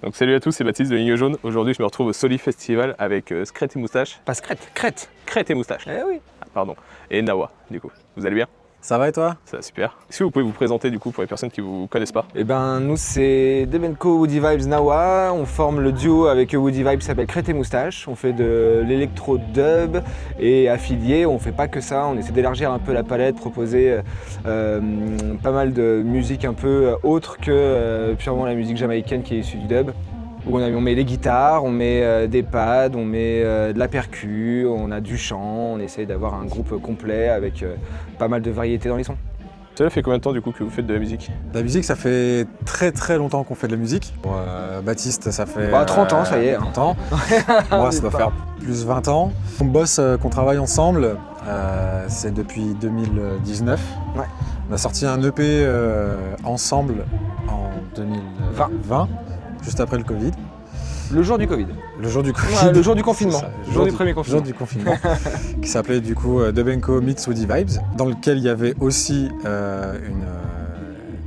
Donc salut à tous, c'est Baptiste de Ligne Jaune. Aujourd'hui, je me retrouve au Soli Festival avec Scrète et Moustache. Pas Scrète, Crète. Crête et Moustache. Eh oui. Ah, pardon. Et Nawa, du coup. Vous allez bien? Ça va et toi? Ça va super. Est-ce que vous pouvez vous présenter, du coup, pour les personnes qui vous connaissent pas? Eh ben nous c'est Debenco Woody Vibes Nawa, on forme le duo avec Woody Vibes qui s'appelle Crête et Moustache, on fait de l'électro-dub et affilié, on fait pas que ça, on essaie d'élargir un peu la palette, proposer pas mal de musique un peu autre que purement la musique jamaïcaine qui est issue du dub. Où on met des guitares, on met des pads, on met de la percu, on a du chant, on essaie d'avoir un groupe complet avec pas mal de variétés dans les sons. Ça fait combien de temps, du coup, que vous faites de la musique? La musique, ça fait très longtemps qu'on fait de la musique. Baptiste, ça fait 30 ans, ça y est. 30 ans. Moi, ça doit faire plus 20 ans. On bosse, qu'on travaille ensemble, c'est depuis 2019. Ouais. On a sorti un EP ensemble en 2020, juste après le Covid. Le jour du Covid. Le jour du Covid. Ouais, le jour du confinement. Le jour du premier confinement. jour du confinement. Qui s'appelait du coup Debenco Meets Woody Vibes, dans lequel il y avait aussi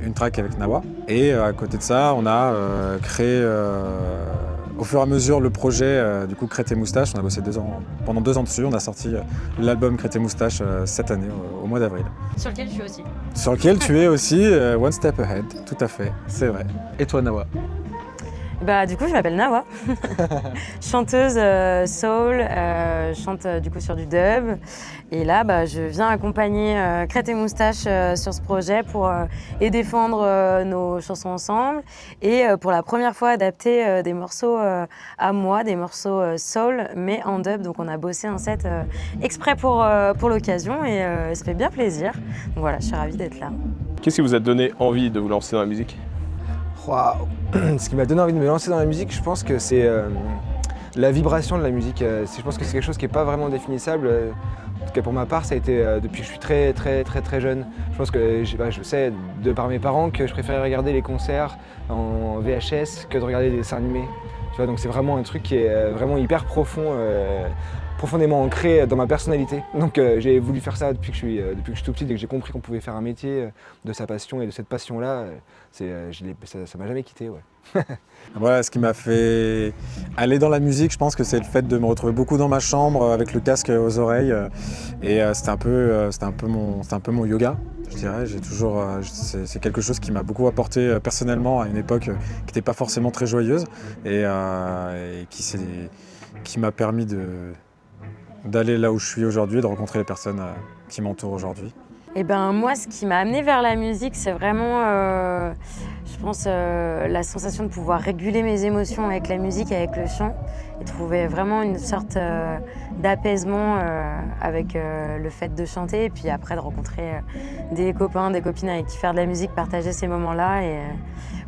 une track avec Nawa. Et à côté de ça, on a créé au fur et à mesure le projet du coup Crête et Moustache. On a bossé pendant 2 ans dessus. On a sorti l'album Crête et Moustache cette année, au mois d'avril. Sur lequel je suis aussi. Sur lequel tu es aussi One Step Ahead, tout à fait, c'est vrai. Et toi Nawa? Bah du coup je m'appelle Nawa, chanteuse soul, chante du coup sur du dub et là je viens accompagner Crête et Moustache sur ce projet pour et défendre nos chansons ensemble et pour la première fois adapter des morceaux à moi, des morceaux soul mais en dub, donc on a bossé un set exprès pour l'occasion et ça fait bien plaisir, donc voilà, je suis ravie d'être là. Qu'est-ce qui vous a donné envie de vous lancer dans la musique? Waouh. Ce qui m'a donné envie de me lancer dans la musique, je pense que c'est la vibration de la musique. Je pense que c'est quelque chose qui n'est pas vraiment définissable. En tout cas pour ma part, ça a été depuis que je suis très jeune. Je pense que je sais de par mes parents que je préférais regarder les concerts en VHS que de regarder des dessins animés. Tu vois, donc c'est vraiment un truc qui est vraiment hyper profond. Profondément ancré dans ma personnalité. Donc j'ai voulu faire ça depuis que je suis tout petit, dès que j'ai compris qu'on pouvait faire un métier de sa passion et de cette passion-là, ça m'a jamais quitté. Ouais. Voilà, ce qui m'a fait aller dans la musique, je pense que c'est le fait de me retrouver beaucoup dans ma chambre avec le casque aux oreilles. Et c'était un peu mon yoga, je dirais. C'est quelque chose qui m'a beaucoup apporté personnellement à une époque qui n'était pas forcément très joyeuse et qui m'a permis d'aller là où je suis aujourd'hui et de rencontrer les personnes qui m'entourent aujourd'hui. Eh ben moi, ce qui m'a amenée vers la musique, c'est vraiment, je pense, la sensation de pouvoir réguler mes émotions avec la musique, avec le chant, et trouver vraiment une sorte d'apaisement avec le fait de chanter, et puis après de rencontrer des copains, des copines avec qui faire de la musique, partager ces moments-là. Et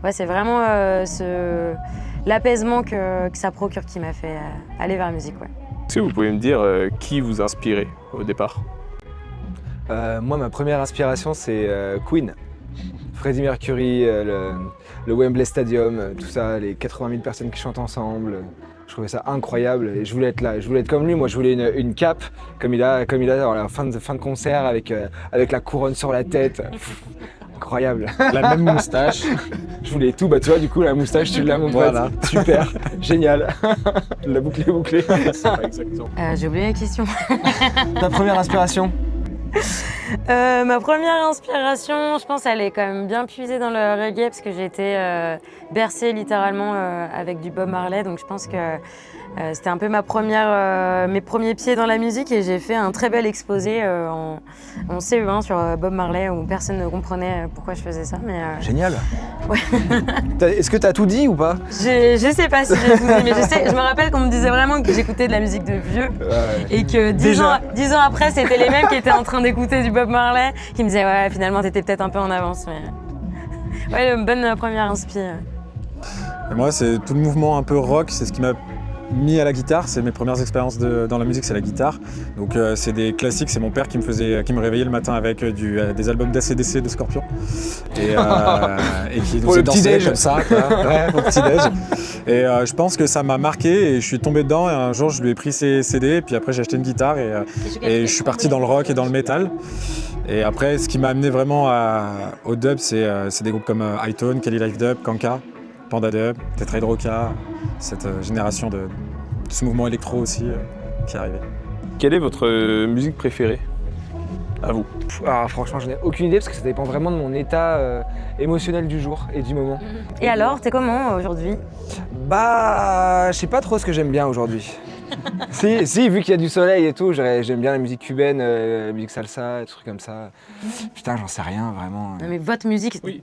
ouais, c'est vraiment l'apaisement que ça procure qui m'a fait aller vers la musique. Ouais. Est-ce que vous pouvez me dire qui vous inspirait au départ? Moi, ma première inspiration, c'est Queen. Freddie Mercury, le Wembley Stadium, tout ça, les 80 000 personnes qui chantent ensemble. Je trouvais ça incroyable et je voulais être là. Je voulais être comme lui. Moi, je voulais une cape comme il a à la fin de concert avec la couronne sur la tête. Incroyable. La même moustache. Je voulais tout. Bah tu vois, du coup, la moustache, tu l'as, mon pote. Voilà. Super, génial. La boucle est bouclée. Exactement. J'ai oublié la question. Ta première inspiration? Ma première inspiration, je pense, elle est quand même bien puisée dans le reggae parce que j'ai été bercée littéralement avec du Bob Marley, donc je pense que c'était un peu mes premiers pieds dans la musique et j'ai fait un très bel exposé en CE1 sur Bob Marley où personne ne comprenait pourquoi je faisais ça. Mais, Génial. Ouais. Est-ce que t'as tout dit ou pas? Je sais pas si j'ai tout dit, mais je me rappelle qu'on me disait vraiment que j'écoutais de la musique de vieux et que 10 ans après, c'était les mêmes qui étaient en train d'écouter du Bob Marley qui me disaient ouais, finalement t'étais peut-être un peu en avance. Mais... ouais, une bonne première inspi. Et moi, c'est tout le mouvement un peu rock, c'est ce qui m'a mis à la guitare. C'est mes premières expériences dans la musique, c'est la guitare. Donc c'est des classiques, c'est mon père qui me réveillait le matin avec des albums d'ACDC de Scorpion et qui nous faisait danser comme ça, quoi. Ouais, pour le petit-déj. Et je pense que ça m'a marqué et je suis tombé dedans et un jour je lui ai pris ses CD et puis après j'ai acheté une guitare et je suis parti dans le rock et dans le métal. Et après, ce qui m'a amené vraiment au dub, c'est des groupes comme Hightone, Kelly Life Dub, Kanka, Panda Dub, Tetra Hydroca, cette génération de ce mouvement électro aussi qui est arrivé. Quelle est votre musique préférée à vous? Alors, franchement, je n'ai aucune idée parce que ça dépend vraiment de mon état émotionnel du jour et du moment. Et alors, t'es comment aujourd'hui? Bah, je sais pas trop ce que j'aime bien aujourd'hui. si, vu qu'il y a du soleil et tout, j'aime bien la musique cubaine, la musique salsa, des trucs comme ça. Putain, j'en sais rien vraiment. Non, mais votre musique, Oui,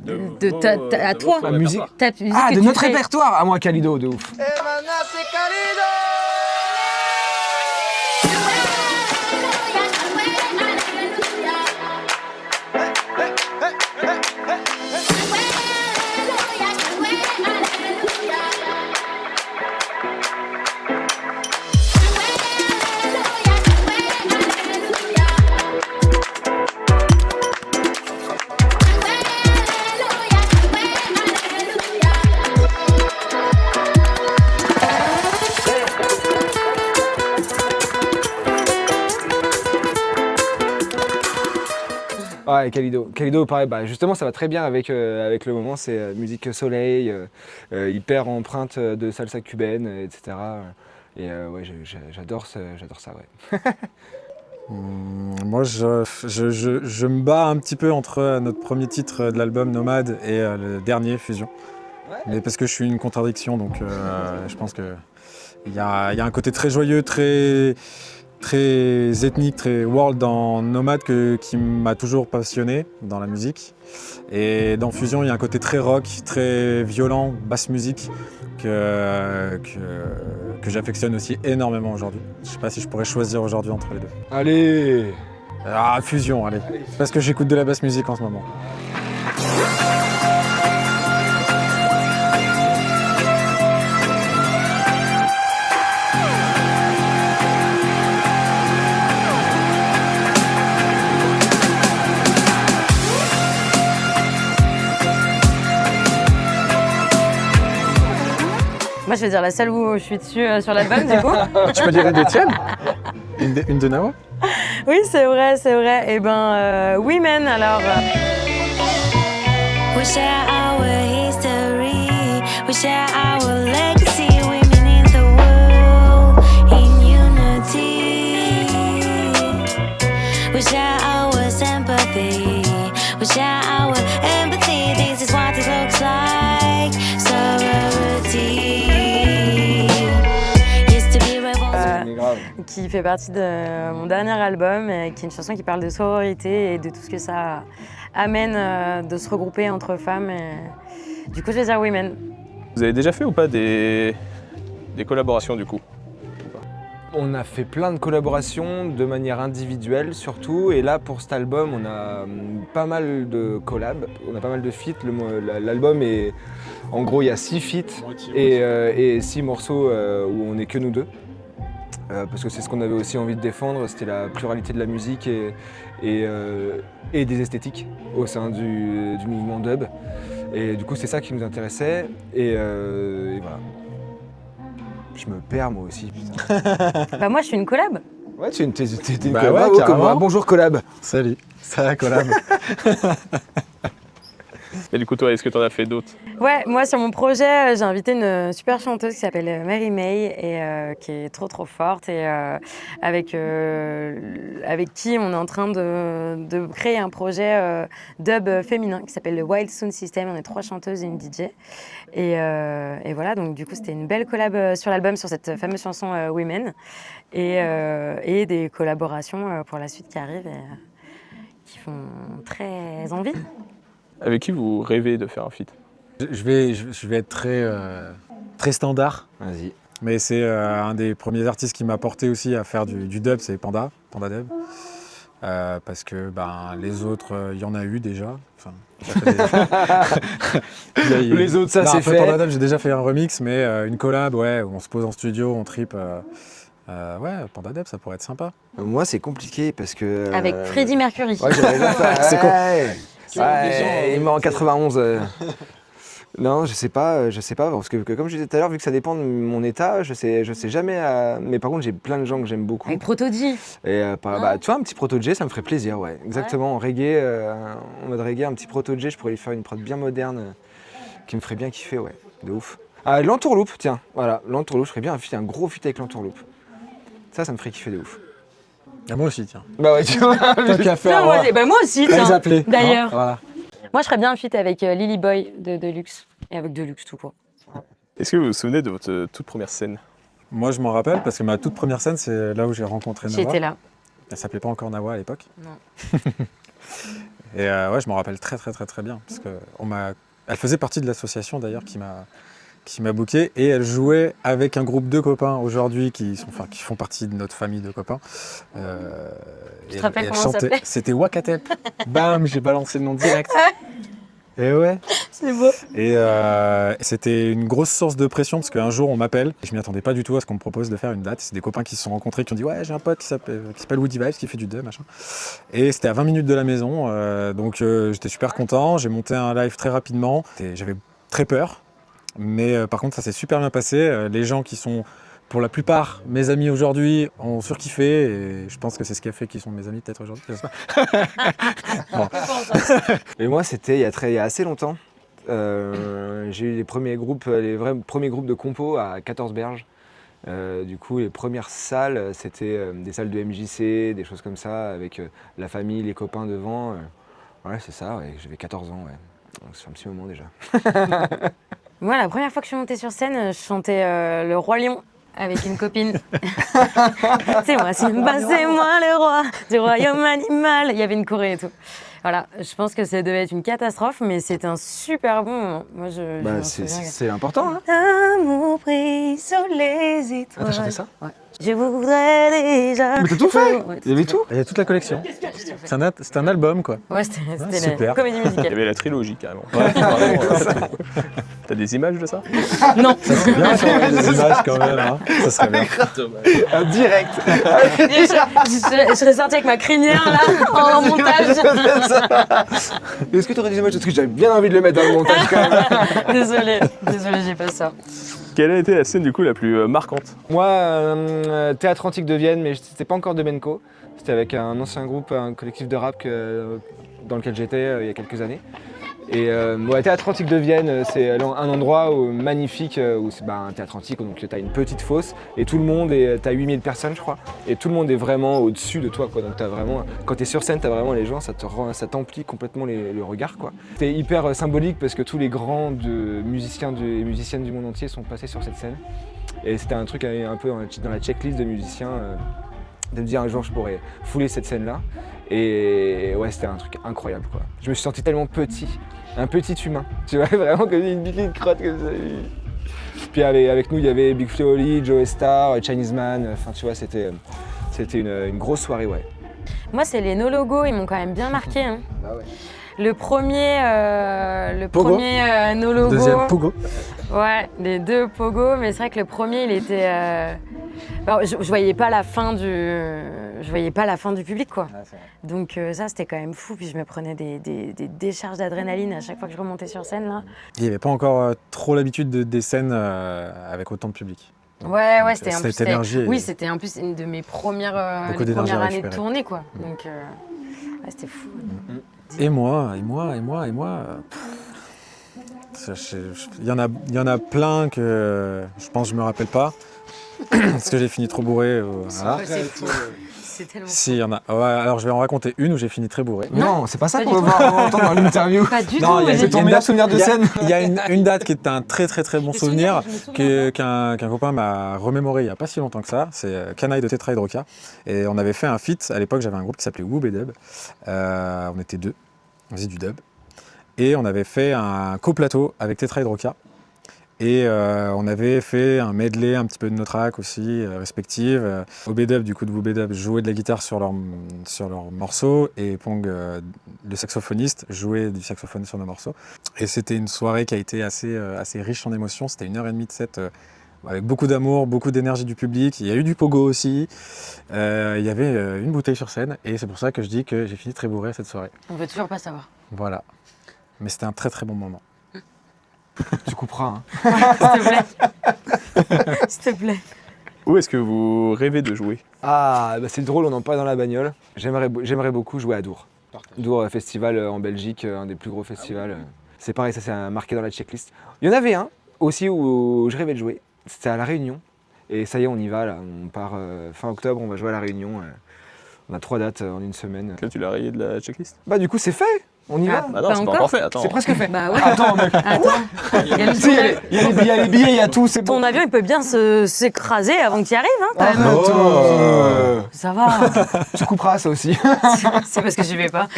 à toi, Ma musique. ta musique Ah, que de tu notre fais. répertoire. À moi, Calido, de ouf. Ouais, Calido. Calido, pareil, bah, justement, ça va très bien avec le moment. C'est musique soleil, hyper empreinte de salsa cubaine, etc. Et ouais, j'adore ça, ouais. Moi, je me bats un petit peu entre notre premier titre de l'album Nomade et le dernier Fusion. Ouais. Mais parce que je suis une contradiction, donc je pense qu'il y a un côté très joyeux, très ethnique, très world dans Nomade qui m'a toujours passionné dans la musique. Et dans Fusion, il y a un côté très rock, très violent, basse musique que j'affectionne aussi énormément aujourd'hui. Je sais pas si je pourrais choisir aujourd'hui entre les deux. Allez! Ah, Fusion, allez. Parce que j'écoute de la basse musique en ce moment. Moi, je vais dire la seule où je suis dessus sur l'album, du coup. Tu peux dire une des tiennes? Une de Nawa? Oui, c'est vrai, c'est vrai. Et ben, Women, alors. We share our history, we share our legacy, women in the world, in unity. We share our sympathy, we share our empathy, this is what it looks like, sorority. Used to be rebels. Mais grave. Qui fait partie de mon dernier album, qui est une chanson qui parle de sororité et de tout ce que ça amène de se regrouper entre femmes. Et du coup, je vais dire Women. Vous avez déjà fait ou pas des collaborations du coup? On a fait plein de collaborations de manière individuelle surtout, et là pour cet album on a pas mal de collabs, on a pas mal de feats. L'album est, en gros il y a 6 feats et 6 morceaux où on n'est que nous deux. Parce que c'est ce qu'on avait aussi envie de défendre, c'était la pluralité de la musique et des esthétiques au sein du mouvement dub. Et du coup c'est ça qui nous intéressait et voilà. Je me perds moi aussi, putain. Bah moi, je suis une collab. Ouais, t'es une Bah collab. ouais, Bravo, carrément. bonjour collab. Salut, ça la collab. Et du coup, toi, est-ce que tu en as fait d'autres? Ouais, moi sur mon projet, j'ai invité une super chanteuse qui s'appelle Mary May et qui est trop forte et avec qui on est en train de créer un projet dub féminin qui s'appelle le Wild Sound System. On est 3 chanteuses et une DJ. Et voilà, donc du coup c'était une belle collab sur l'album sur cette fameuse chanson Women et des collaborations pour la suite qui arrivent et qui font très envie. Avec qui vous rêvez de faire un feat? Je vais être très standard, Vas-y. mais c'est un des premiers artistes qui m'a porté aussi à faire du dub, c'est Panda Dub. Parce que les autres, il y en a eu déjà. Enfin, Les autres, ça Non, c'est après, fait. Panda Dub, j'ai déjà fait un remix, mais une collab, ouais, où on se pose en studio, on tripe. Ouais, Panda Dub, ça pourrait être sympa. Moi c'est compliqué parce que... Avec Freddie Mercury. Ouais, j'aimerais bien faire. C'est con. Ouais, il est mort en 91. Non, je sais pas, parce que comme je disais tout à l'heure, vu que ça dépend de mon état, je sais jamais. Mais par contre, j'ai plein de gens que j'aime beaucoup. Avec Protody. Et tu vois, un petit Proto-J, ça me ferait plaisir, ouais. Exactement, en reggae, en mode reggae, un petit Proto-J, je pourrais lui faire une prod bien moderne qui me ferait bien kiffer, ouais. de ouf. Ah, l'entourloupe, tiens, voilà, l'entourloupe, je ferais bien un gros feat avec l'entourloupe. Ça me ferait kiffer de ouf. Ah, moi aussi, tiens. Bah ouais, tu vois. Tant qu'à faire, Non, moi aussi, les tiens. appeler. D'ailleurs. Hein, voilà. Moi, je ferais bien un feat avec Lily Boy de Deluxe. Et avec Deluxe tout court. Est-ce que vous vous souvenez de votre toute première scène? Moi, je m'en rappelle parce que ma toute première scène, c'est là où j'ai rencontré Nawa. J'étais là. Elle s'appelait pas encore Nawa à l'époque. Non. Et ouais, je m'en rappelle très bien parce que elle faisait partie de l'association d'ailleurs qui m'a booké et elle jouait avec un groupe de copains aujourd'hui qui font partie de notre famille de copains. Tu te rappelles comment ça s'appelait? C'était Wakatep. Bam, j'ai balancé le nom direct. Et ouais. C'est beau. Et c'était une grosse source de pression parce qu'un jour on m'appelle et je m'y attendais pas du tout à ce qu'on me propose de faire une date. C'est des copains qui se sont rencontrés qui ont dit ouais j'ai un pote qui s'appelle Woody Vibes qui fait du dub machin. Et c'était à 20 minutes de la maison donc j'étais super content. J'ai monté un live très rapidement. J'avais très peur mais par contre ça s'est super bien passé. Les gens qui sont pour la plupart, mes amis aujourd'hui ont surkiffé et je pense que c'est ce qui a fait qu'ils sont mes amis peut-être aujourd'hui, je sais pas. Bon. Et moi, c'était il y a assez longtemps. J'ai eu les vrais premiers groupes de compo à 14 Berges. Du coup, les premières salles, c'était des salles de MJC, des choses comme ça, avec la famille, les copains devant. Ouais, c'est ça, ouais, j'avais 14 ans, ouais. Donc, c'est un petit moment déjà. Moi, la première fois que je suis montée sur scène, je chantais Le Roi Lion avec une copine. C'est moi, c'est moi le roi du royaume animal. Il y avait une choré et tout. Voilà, je pense que ça devait être une catastrophe, mais c'était un super bon moment. Moi, C'est important, hein. Amour brille sur les étoiles. Ah, t'as chanté ça? Ouais. Je voudrais déjà. Mais t'as tout fait? Ouais, Il y avait tout? Il y a toute la collection. C'est un album quoi. Ouais, c'était la super. comédie Il y musicale. avait la trilogie carrément. T'as des images de ça? Non. Ça serait bien sur les images quand même. Hein. Ça serait bien. Direct. Je serais sortie avec ma crinière là, en montage. Est-ce que tu aurais des images? Parce que j'avais bien envie de le mettre dans le montage quand même. Désolée, j'ai pas ça. Quelle a été la scène du coup la plus marquante? Moi, Théâtre Antique de Vienne, mais c'était pas encore de Benko. C'était avec un ancien groupe, un collectif de rap dans lequel j'étais il y a quelques années. Et ouais, Théâtre Antique de Vienne, c'est un endroit magnifique où c'est un théâtre antique, donc tu as une petite fosse et tout le monde, tu as 8000 personnes je crois, et tout le monde est vraiment au-dessus de toi, quoi. Donc t'as vraiment, quand tu es sur scène, tu as vraiment les gens, ça t'emplit complètement le regard, quoi. C'était hyper symbolique parce que tous les grands musiciens et musiciennes du monde entier sont passés sur cette scène. Et c'était un truc un peu dans la checklist de musiciens, de me dire un jour je pourrais fouler cette scène-là. Et ouais, c'était un truc incroyable, quoi. Je me suis senti tellement petit. Un petit humain, tu vois, vraiment comme une petite crotte comme ça. Puis avec nous, il y avait Big Flo Oli, Joe Star, Chinese Man, enfin tu vois, c'était une grosse soirée, ouais. Moi, c'est les no-logos, ils m'ont quand même bien marqué. Hein. Bah ouais. Le premier Pogo. no-logo. Deuxième Pogo. Ouais, les deux Pogo, mais c'est vrai que le premier, il était... je voyais pas la fin du public, quoi. Donc ça, c'était quand même fou. Puis je me prenais des décharges d'adrénaline à chaque fois que je remontais sur scène, là. Il n'y avait pas encore trop l'habitude des scènes avec autant de public. Ouais, Donc, c'était cette énergie. Oui, c'était en plus une de mes premières Beaucoup les d'énergie à premières années de récupérer. tournée, quoi. Donc ouais, c'était fou. Et moi. Il y en a plein que je pense que je me rappelle pas. Parce que j'ai fini trop bourré. Voilà. C'est fou. C'est tellement Si, il y en a. Ouais, alors je vais en raconter une où j'ai fini très bourré. Non, c'est pas ça Pas qu'on du va voir entendre dans l'interview. pas du Non, tout. il y a- mais C'est ton une meilleur date- souvenir de scène. Il y a une date qui est un très bon Les souvenir souvenirs, je me souviens qu'un copain m'a remémoré il n'y a pas si longtemps que ça. C'est Canaille de Tetra Hydroca. Et on avait fait un feat. À l'époque, j'avais un groupe qui s'appelait Woob et Dub. On était deux. On faisait du dub. Et on avait fait un coplateau avec Tetra Hydroca. Et on avait fait un medley un petit peu de nos tracks aussi, respectives. OB-Dub, du coup de Woob-Dub, jouait de la guitare sur leur morceaux et Pong, le saxophoniste, jouait du saxophone sur nos morceaux. Et c'était une soirée qui a été assez riche en émotions. C'était 1h30 de set avec beaucoup d'amour, beaucoup d'énergie du public. Il y a eu du pogo aussi. Il y avait une bouteille sur scène et c'est pour ça que je dis que j'ai fini très bourré cette soirée. On veut toujours pas savoir. Voilà. Mais c'était un très bon moment. Tu couperas, hein. S'il te plaît. S'il te plaît. Où est-ce que vous rêvez de jouer? Ah, bah c'est drôle, on en parle dans la bagnole. J'aimerais beaucoup jouer à Dour. Dour festival en Belgique, un des plus gros festivals. C'est pareil, ça c'est marqué dans la checklist. Il y en avait un aussi où je rêvais de jouer, c'était à La Réunion. Et ça y est, on y va là, on part fin octobre, on va jouer à La Réunion. On a 3 dates en une semaine. Là, tu l'as rayé de la checklist? Bah du coup c'est fait, on y va. Bah non, Pas c'est pas encore encore fait, attends. C'est presque fait. Bah ouais. Attends, mec. Attends. Il y a le- Tu sais, il y a les billets, il y a tout, c'est bon. Ton avion, il peut bien s'écraser avant que tu y arrives, hein, quand même. Arrête, Ça va. tu couperas ça aussi. C'est parce que j'y vais pas.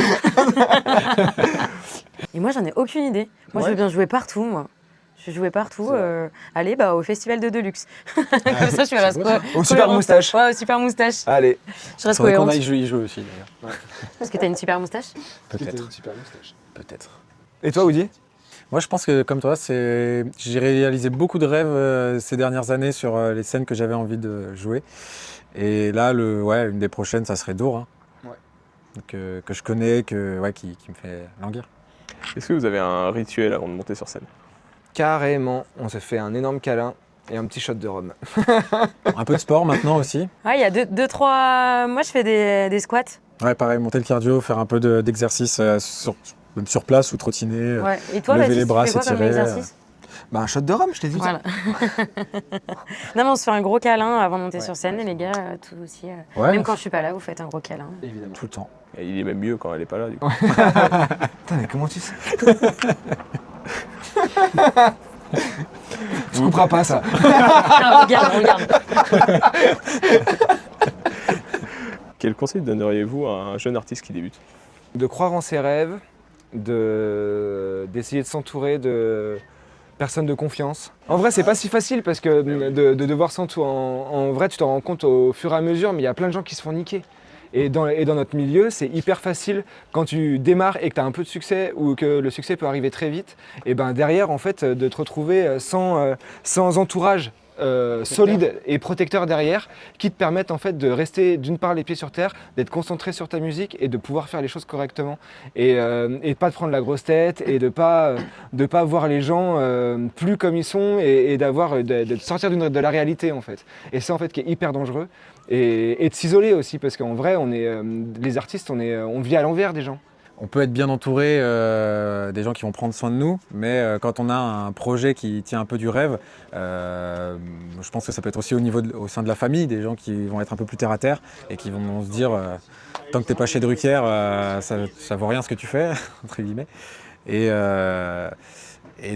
Et moi, j'en ai aucune idée. Moi, je veux bien jouer partout, moi. Je vais jouer partout. Allez, bah, au festival de Deluxe. Comme ça, je vais rester Au Super Moustache. Ouais, au super moustache. Allez. Je reste Faudrait qu'on cohérente. aille y jouer aussi d'ailleurs. Parce que t'as une super moustache. Peut-être. Peut-être. Et toi, Woody? Moi, je pense que comme toi, j'ai réalisé beaucoup de rêves ces dernières années sur les scènes que j'avais envie de jouer. Et là, une des prochaines, ça serait Dour, hein. Que je connais, qui me fait languir. Est-ce que vous avez un rituel avant de monter sur scène? Carrément, on se fait un énorme câlin et un petit shot de rhum. Un peu de sport maintenant aussi. Ouais, il y a deux, trois. Moi, je fais des squats. Ouais, pareil, monter le cardio, faire un peu d'exercice même sur place ou trottiner. Ouais. Et toi, Lever Baptiste, les bras, tu fais quoi comme s'étirer, exercice? Bah un shot de rhum, je t'ai dit. Voilà. Non, mais on se fait un gros câlin avant de monter sur scène, et les gars, tout aussi. Ouais, Même quand je suis pas là, vous faites un gros câlin. tout le temps. Et il est même mieux quand elle est pas là, du coup. Putain, mais comment tu sais? Tu couperas pas ça. Ah, on le garde. Quel conseil donneriez-vous à un jeune artiste qui débute? De croire en ses rêves, d'essayer de s'entourer de personnes de confiance. En vrai, c'est pas si facile parce que de devoir s'entourer. En vrai, tu t'en rends compte au fur et à mesure, mais il y a plein de gens qui se font niquer. Et dans notre milieu, c'est hyper facile quand tu démarres et que tu as un peu de succès ou que le succès peut arriver très vite. Et ben derrière, en fait, de te retrouver sans entourage solide et protecteur derrière, qui te permettent en fait de rester d'une part les pieds sur terre, d'être concentré sur ta musique et de pouvoir faire les choses correctement et de pas te prendre la grosse tête et de pas voir les gens plus comme ils sont et de sortir de la réalité en fait. Et c'est en fait qui est hyper dangereux. Et de s'isoler aussi, parce qu'en vrai, les artistes, on vit à l'envers des gens. On peut être bien entouré des gens qui vont prendre soin de nous, mais quand on a un projet qui tient un peu du rêve, je pense que ça peut être aussi au sein de la famille, des gens qui vont être un peu plus terre à terre et qui vont se dire tant que t'es pas chez Drucker, ça vaut rien ce que tu fais, entre guillemets, et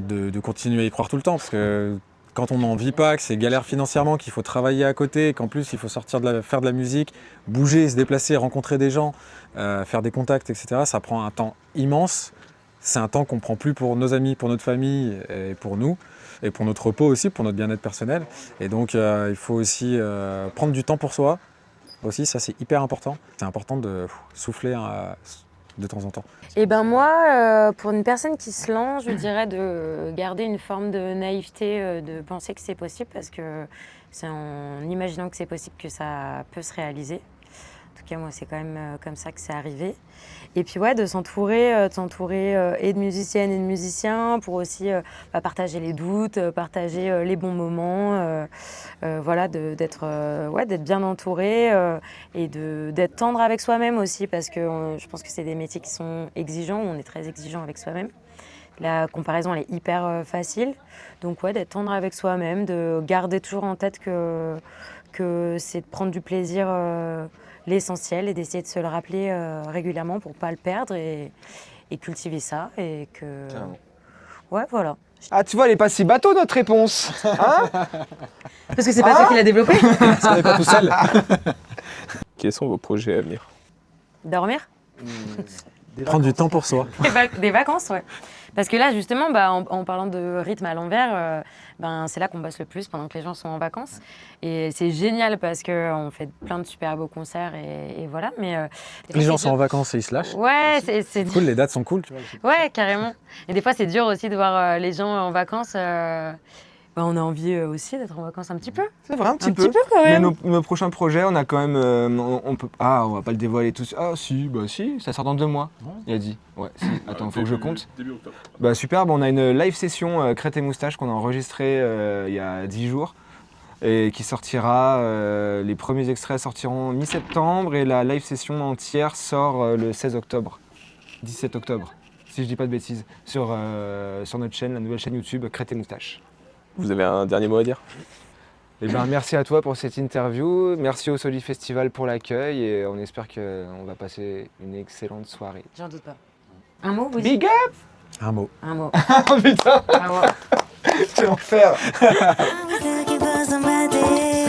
de continuer à y croire tout le temps, parce que quand on n'en vit pas, que c'est galère financièrement, qu'il faut travailler à côté, qu'en plus il faut sortir faire de la musique, bouger, se déplacer, rencontrer des gens, faire des contacts, etc. Ça prend un temps immense. C'est un temps qu'on ne prend plus pour nos amis, pour notre famille et pour nous, et pour notre repos aussi, pour notre bien-être personnel. Et donc il faut aussi prendre du temps pour soi. Aussi, ça c'est hyper important. C'est important de souffler de temps en temps. Et ben moi, pour une personne qui se lance, je dirais de garder une forme de naïveté, de penser que c'est possible, parce que c'est en imaginant que c'est possible que ça peut se réaliser. En tout cas, moi, c'est quand même comme ça que c'est arrivé. Et puis ouais, de s'entourer et de musiciennes et de musiciens pour aussi partager les doutes, partager les bons moments, voilà, d'être bien entouré et d'être tendre avec soi-même aussi, parce que je pense que c'est des métiers qui sont exigeants, on est très exigeant avec soi-même. La comparaison, elle est hyper facile. Donc ouais, d'être tendre avec soi-même, de garder toujours en tête que c'est de prendre du plaisir l'essentiel et d'essayer de se le rappeler régulièrement pour ne pas le perdre et cultiver ça. Et que... Ouais, voilà. Ah, tu vois, elle est pas si bateau notre réponse. Hein? Parce que c'est pas toi qui l'as développé. Ça n'est pas tout seul. Quels sont vos projets à venir? Dormir. Prendre du temps pour soi. Des vacances, ouais. Parce que là, justement, en parlant de rythme à l'envers, c'est là qu'on bosse le plus pendant que les gens sont en vacances. Et c'est génial parce qu'on fait plein de super beaux concerts et voilà. Mais Les gens sont en vacances et ils se lâchent. Ouais, c'est Cool, les dates sont cool. Tu vois. Ouais, carrément. Et des fois, c'est dur aussi de voir les gens en vacances. On a envie aussi d'être en vacances un petit peu. C'est vrai, un petit Un peu. petit peu quand Mais même. nos prochains projets, on a quand même. On va pas le dévoiler tous. Ah, si, ça sort dans 2 mois. Il a dit. Ouais, si. Attends, faut que je compte. Début octobre. Bah, super, on a une live session Crête et Moustache qu'on a enregistrée il y a 10 jours et qui sortira. Les premiers extraits sortiront mi-septembre et la live session entière sort le 16 octobre. 17 octobre, si je dis pas de bêtises, sur notre chaîne, la nouvelle chaîne YouTube Crête et Moustache. Vous avez un dernier mot à dire? Eh ben, merci à toi pour cette interview, merci au Soli Festival pour l'accueil et on espère qu'on va passer une excellente soirée. J'en doute pas. Un mot, vous Big dites? up. Un mot. Un mot. Oh putain, Un mot. quel enfer. I was looking for somebody